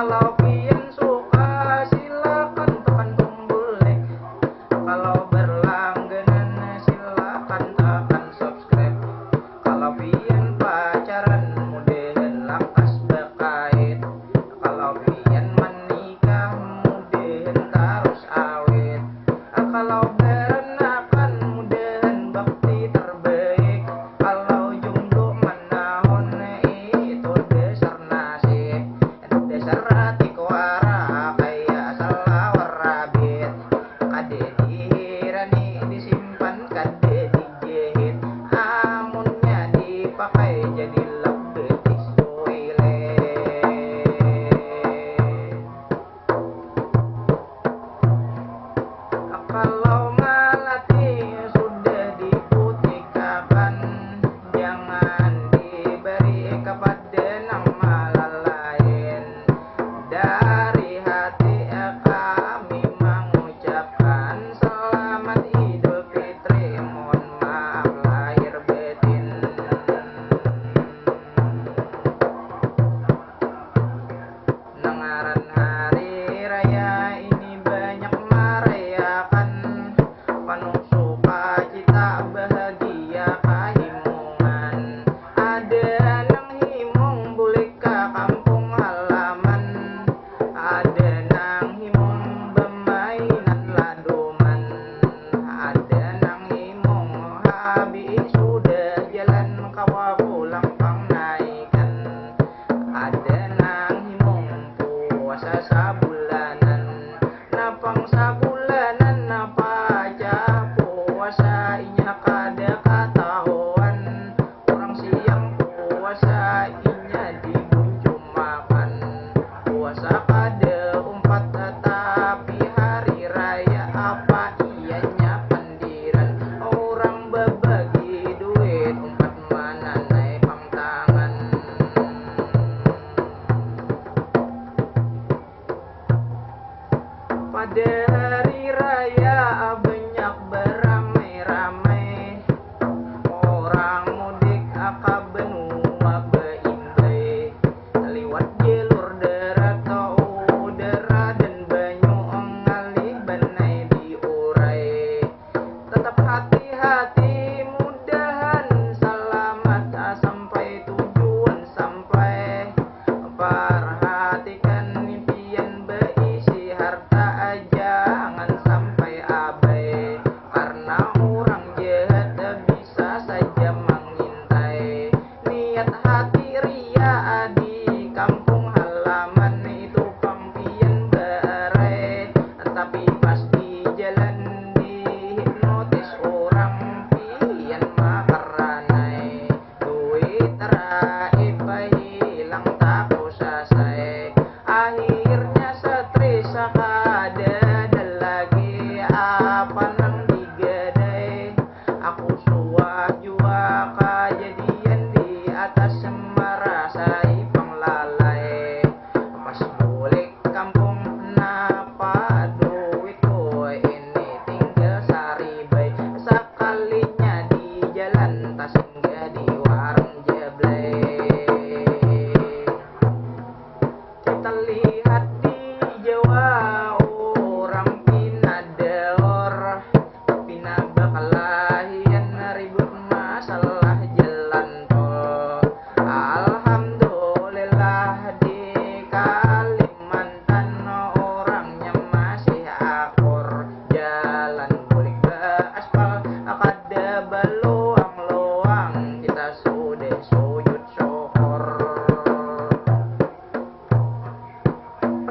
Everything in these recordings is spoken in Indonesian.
Kalau pian suka silakan tekan tombol like. Kalau berlangganan silakan tekan subscribe. Kalau pian pacaran mudahan lakas bekait. Kalau pian menikah mudahan terus awet. Kalau berenakan mudahan bakti terbaik. Kalau jomblo menahun itu dasar nasib. Dasar hati kuara kayak salawar rabit. Kade dihirani disimpan kade dijahit. Amunnya dipakai jadi lebetik toilet. Kalau melati sudah diputihkan, jangan diberi kepada nama lain. Dari hati kami mengucapkan selamat Idul Fitri, mohon maaf lahir batin. Nengaran hari raya ini banyak merayakan, penuh sukacita bahagia kahimungan. Ada nang himung bulik ke kampung halaman, ada nang himung bermainan laduman, ada nang himung habis sudah jalan kawa pulang pangnaikan, ada nang himung puasa sabulanan, napang sabulanan napa aja puasa inya kada katahuan. Orang siang puasa inya dibuncu makan, puasa kada umpat tetapi hari raya apa ianya pendiran. Orang berbagi duit umpat mana naik pang tangan. Pada hari raya banyak beramai-ramai, orang mudik aka benua beimbai, liwat jalur darat udara dan banyu ngalih benai diurai. Tetap hati-hati mudahan selamat sampai tujuan sampai. Perhatikan impian berisi harta jangan sampai abai, karena orang jahat bisa saja mengintai. Niat hati ria di kampung halaman itu pampian berai, tapi pas di jalan dihipnotis orang pian makaranai. Duit raib hilang tak usasai, akhirnya stres kada ada lagi apa nang digadai. Aku suah jua kejadian di atas merasai penglalai. Pas balik kampung napa duitku ini tinggal saribai. Sekalinya di jalan tak singgah di warung jablay. Kita lihat di Jawa orang pinadaor, pina bakalahian ribut masalah jalan tol. Alhamdulillah di Kalimantan orangnya masih akur, jalan bulik beraspal kada beluang-luang, kita sudah sujud syukur.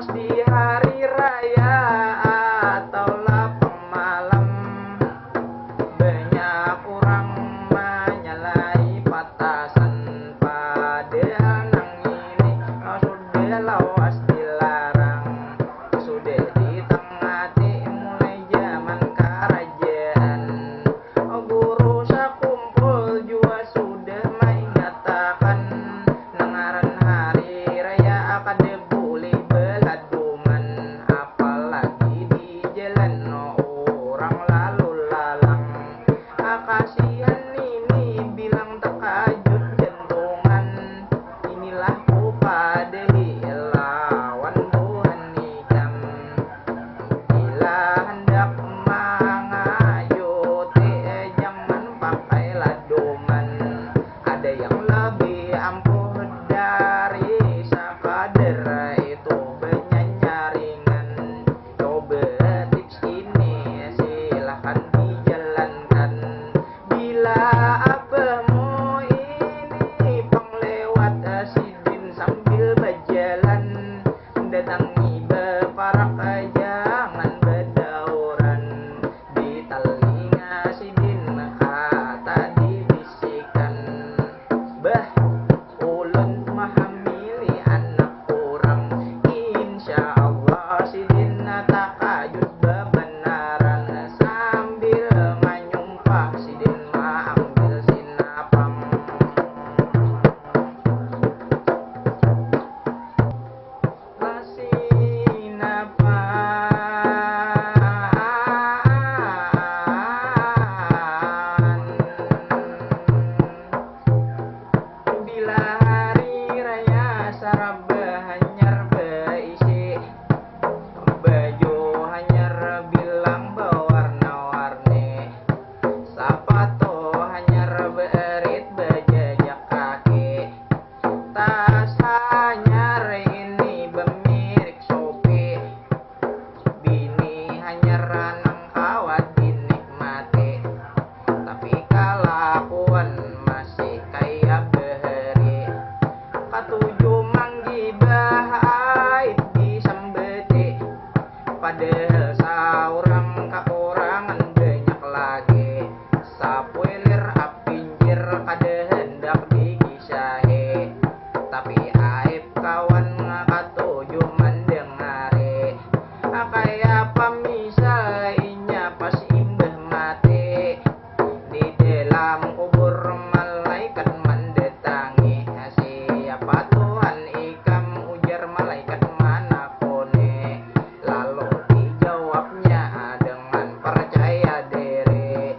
Pas di hari raya atau lapang malam, banyak orang menyalahi patasan, padahal nang ini sudah lawas dilarang. Sudah ditengati mulai zaman kerajaan, guru sakumpul jua sudah mengatakan, nengaran hari raya kada boleh beladuman, apalagi di jalan orang lalu lalang. Kasihan ini bilang terkajut jantungan, inilah ku pada hilang. pader itu benyanyaringan. Coba tips ini silahkan dijalankan. Bila abahmu ini penglewat sidin sambil berjalan, datangi beparak jangan berdauran. Di telinga sidin kata dibisikkan, bah ulun mahamili anak kurang. Insya Allah sidin takajud bebenaran. Sambil nganyumpah sidin ambil sinapang. Bila hari raya sarabah hanyar beisi, baju hanyar bilang berwarna-warni, sepatu hanyar berit berjejak kaki, tas hanyar ini bemirik Shopee, bini hanyar nang kawat dinikmati, tapi kelakuan masih kayak beheri. Katujuh manggi bahaid disembeti, padahal saurang kekurangan banyak lagi. Sapuilir apinjir kada hendak digisahi, tapi aib kawan katujuh mendengari. Kaya pamisah inya pas imbah mati, di dalam kubur malaikat mendatangi. Siapa Tuhan ikam, ujar malaikat mana kone. Lalu dijawabnya dengan percaya diri,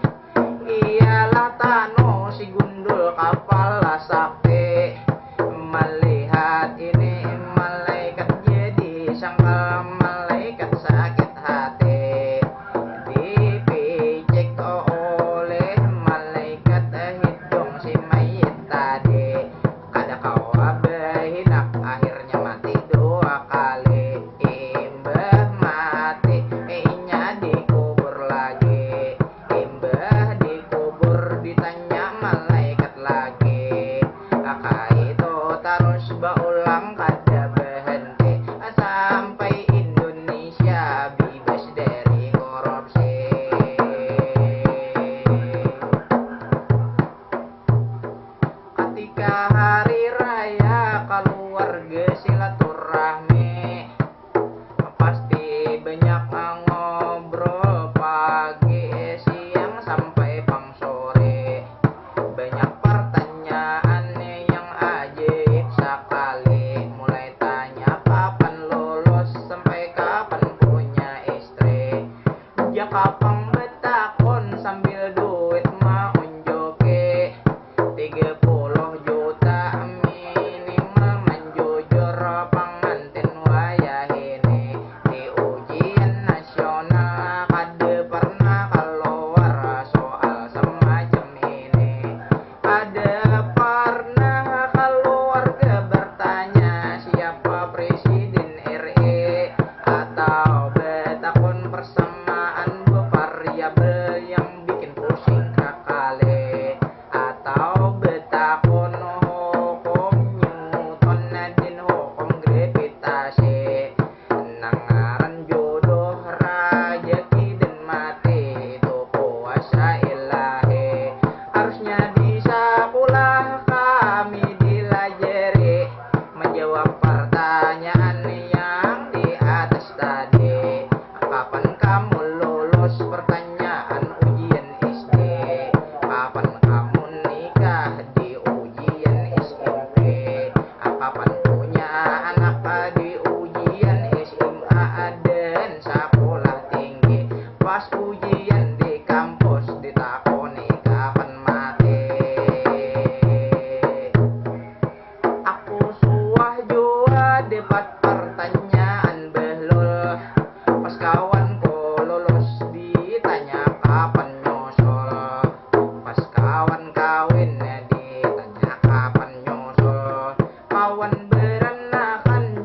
ialah Tano si gundul kepala sapi. Melihat ini malaikat jadi sangka malaikat sakit hati. Dipijik oleh malaikat hidung si mayit tadi. Kada kau abahinak akhirnya mati dua kali. Imbah mati inya dikubur lagi. Imbah dikubur ditanya malaikat lagi. Itu terus berulang kada berhenti sampai Indonesia bebas dari korupsi. Ketika hari raya keluarga silaturahmi, pasti banyak ngobrol pagi, siang sampai pang sore. Banyak pertanyaan yang ajaib sekali, mulai tanya kapan lulus sampai kapan punya istri. Ya kapan betakon sambil duit mau unjoke, 30 juta minimal menjujur pengantin wayah ini. Di ujian nasional kada pernah keluar soal semacam ini. Kada pernah keluarga bertanya siapa presiden RI, atau betakon persamaan variabel yang bikin pusing kakale, atau betakon hukum Newton dan hukum gravitasi. Nangaran jodoh rajeki dan mati itu kuasa ilahi. Harusnya di sekolah kami dilajari menjawab pertanyaan yang di atas tadi. Kapan kamu lulus? Pertanyaan ujian SD. Kapan kamu nikah? Di ujian SMP. Kapan punya anak? Di ujian SMA dan sekolah tinggi. Pas ujian di kampus ditakoni kapan mati. Aku suah jua debat pertanyaan behlul. Pas kawanku lulus ditanya kapan nyusul. Pas kawan kawin ditanya kapan nyusul. Kawan berenakan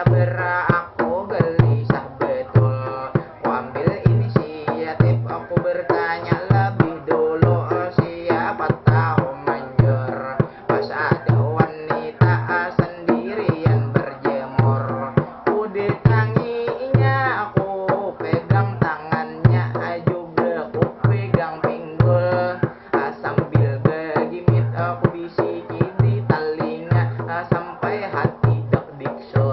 berak aku gelisah betul. Ku ambil inisiatif, aku bertanya lebih dulu, siapa tahu manjur. Pas ada wanita sendirian berjemur, ku datanginya, aku pegang tangannya, juga ku pegang pinggul. Sambil begimit aku bisiki di telinga, sampai hati dak dikso.